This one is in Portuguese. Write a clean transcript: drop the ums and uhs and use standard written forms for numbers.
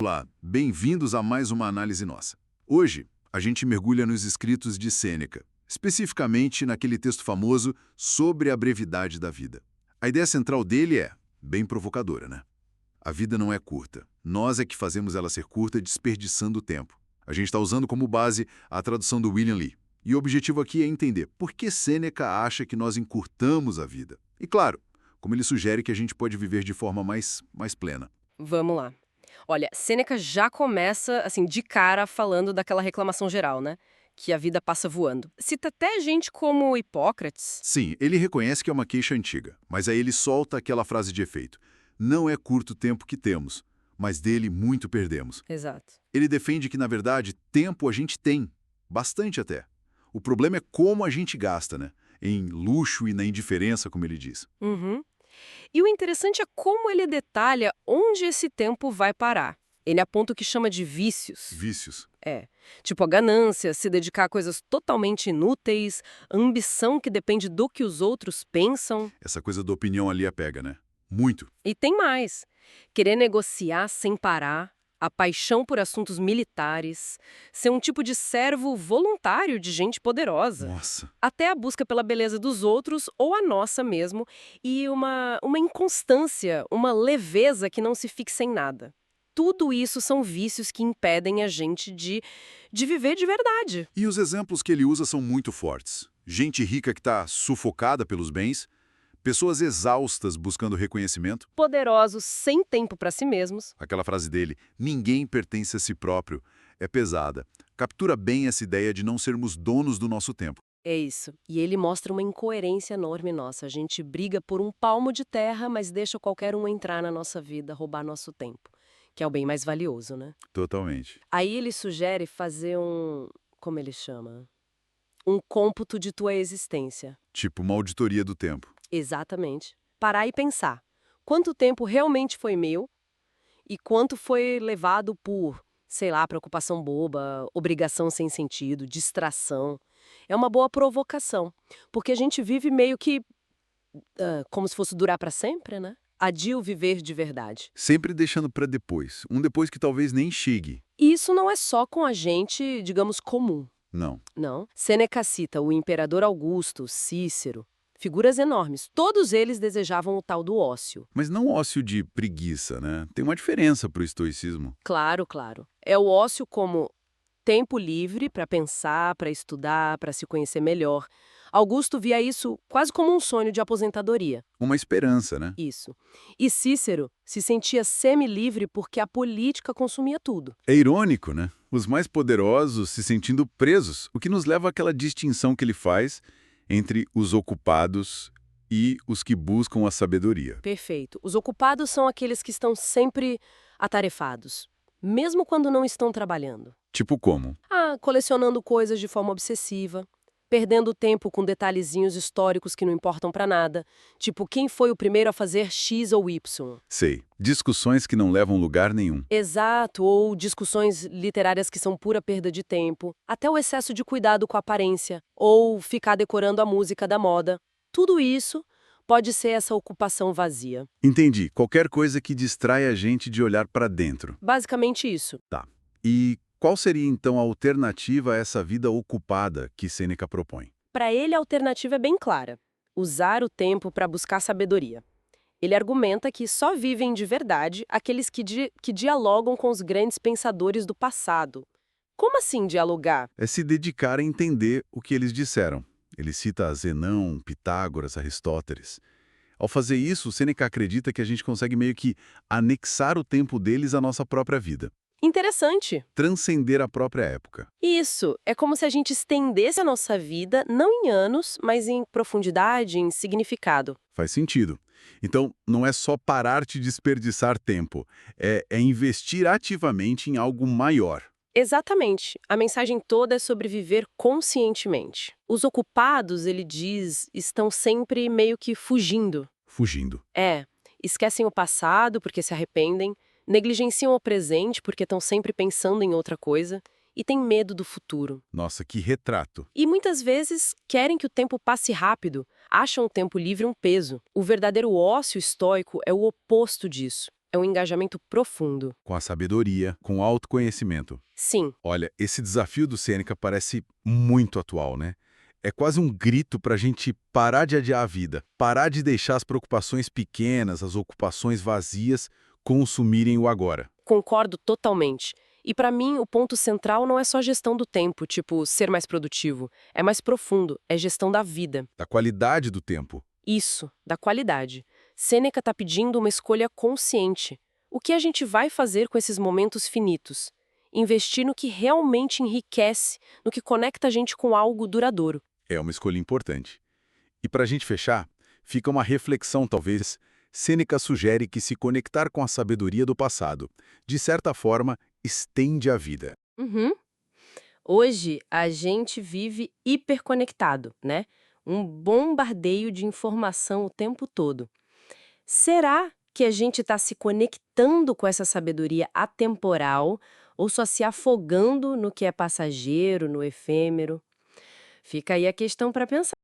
Olá, bem-vindos a mais uma análise nossa. Hoje, a gente mergulha nos escritos de Sêneca, especificamente naquele texto famoso sobre a brevidade da vida. A ideia central dele é bem provocadora, né? A vida não é curta. Nós é que fazemos ela ser curta desperdiçando o tempo. A gente está usando como base a tradução do William Lee. E o objetivo aqui é entender por que Sêneca acha que nós encurtamos a vida. E claro, como ele sugere que a gente pode viver de forma mais plena. Vamos lá. Olha, Sêneca já começa, assim, de cara falando daquela reclamação geral, né? Que a vida passa voando. Cita até gente como Hipócrates. Sim, ele reconhece que é uma queixa antiga, mas aí ele solta aquela frase de efeito. Não é curto o tempo que temos, mas dele muito perdemos. Exato. Ele defende que, na verdade, tempo a gente tem, bastante até. O problema é como a gente gasta, né? Em luxo e na indiferença, como ele diz. Uhum. E o interessante é como ele detalha onde esse tempo vai parar. Ele aponta o que chama de vícios. Vícios. Tipo a ganância, se dedicar a coisas totalmente inúteis, a ambição que depende do que os outros pensam. Essa coisa da opinião ali a pega, né? Muito. E tem mais. Querer negociar sem parar, a paixão por assuntos militares, ser um tipo de servo voluntário de gente poderosa. Nossa. Até a busca pela beleza dos outros ou a nossa mesmo, e uma inconstância, uma leveza que não se fixa em nada. Tudo isso são vícios que impedem a gente de viver de verdade. E os exemplos que ele usa são muito fortes. Gente rica que está sufocada pelos bens, pessoas exaustas buscando reconhecimento. Poderosos sem tempo para si mesmos. Aquela frase dele, ninguém pertence a si próprio, é pesada. Captura bem essa ideia de não sermos donos do nosso tempo. É isso. E ele mostra uma incoerência enorme nossa. A gente briga por um palmo de terra, mas deixa qualquer um entrar na nossa vida, roubar nosso tempo, que é o bem mais valioso, né? Totalmente. Aí ele sugere fazer como ele chama? Um cômputo de tua existência. Tipo uma auditoria do tempo. Exatamente. Parar e pensar. Quanto tempo realmente foi meu e quanto foi levado por, sei lá, preocupação boba, obrigação sem sentido, distração. É uma boa provocação, porque a gente vive meio que como se fosse durar para sempre, né? Adia o viver de verdade. Sempre deixando para depois. Um depois que talvez nem chegue. E isso não é só com a gente, digamos, comum. Não. Não. Sêneca cita o imperador Augusto, Cícero, figuras enormes. Todos eles desejavam o tal do ócio. Mas não ócio de preguiça, né? Tem uma diferença para o estoicismo. Claro, claro. É o ócio como tempo livre para pensar, para estudar, para se conhecer melhor. Augusto via isso quase como um sonho de aposentadoria. Uma esperança, né? Isso. E Cícero se sentia semi-livre porque a política consumia tudo. É irônico, né? Os mais poderosos se sentindo presos, o que nos leva àquela distinção que ele faz entre os ocupados e os que buscam a sabedoria. Perfeito. Os ocupados são aqueles que estão sempre atarefados, mesmo quando não estão trabalhando. Tipo como? Colecionando coisas de forma obsessiva, perdendo tempo com detalhezinhos históricos que não importam pra nada, tipo quem foi o primeiro a fazer X ou Y. Sei. Discussões que não levam lugar nenhum. Exato, ou discussões literárias que são pura perda de tempo, até o excesso de cuidado com a aparência, ou ficar decorando a música da moda. Tudo isso pode ser essa ocupação vazia. Entendi. Qualquer coisa que distrai a gente de olhar para dentro. Basicamente isso. Tá. E qual seria então a alternativa a essa vida ocupada que Sêneca propõe? Para ele, a alternativa é bem clara: usar o tempo para buscar sabedoria. Ele argumenta que só vivem de verdade aqueles que dialogam com os grandes pensadores do passado. Como assim dialogar? É se dedicar a entender o que eles disseram. Ele cita Zenão, Pitágoras, Aristóteles. Ao fazer isso, Sêneca acredita que a gente consegue meio que anexar o tempo deles à nossa própria vida. Interessante. Transcender a própria época. Isso, é como se a gente estendesse a nossa vida, não em anos, mas em profundidade, em significado. Faz sentido. Então, não é só parar de desperdiçar tempo, é investir ativamente em algo maior. Exatamente. A mensagem toda é sobre viver conscientemente. Os ocupados, ele diz, estão sempre meio que fugindo. Fugindo. Esquecem o passado porque se arrependem, negligenciam o presente porque estão sempre pensando em outra coisa e têm medo do futuro. Nossa, que retrato. E muitas vezes querem que o tempo passe rápido, acham o tempo livre um peso. O verdadeiro ócio estoico é o oposto disso. É um engajamento profundo. Com a sabedoria, com o autoconhecimento. Sim, Olha, esse desafio do Sêneca parece muito atual, né? É quase um grito para a gente parar de adiar a vida, parar de deixar as preocupações pequenas, as ocupações vazias, consumirem o agora. concordo totalmente. E para mim, o ponto central não é só gestão do tempo, tipo, ser mais produtivo. É mais profundo, é gestão da vida. Da qualidade do tempo. Isso, da qualidade. Sêneca está pedindo uma escolha consciente. O que a gente vai fazer com esses momentos finitos? Investir no que realmente enriquece, no que conecta a gente com algo duradouro. É uma escolha importante. E para a gente fechar, fica uma reflexão talvez. Sêneca sugere que se conectar com a sabedoria do passado, de certa forma, estende a vida. Uhum. Hoje, a gente vive hiperconectado, né? Um bombardeio de informação o tempo todo. Será que a gente está se conectando com essa sabedoria atemporal ou só se afogando no que é passageiro, no efêmero? Fica aí a questão para pensar.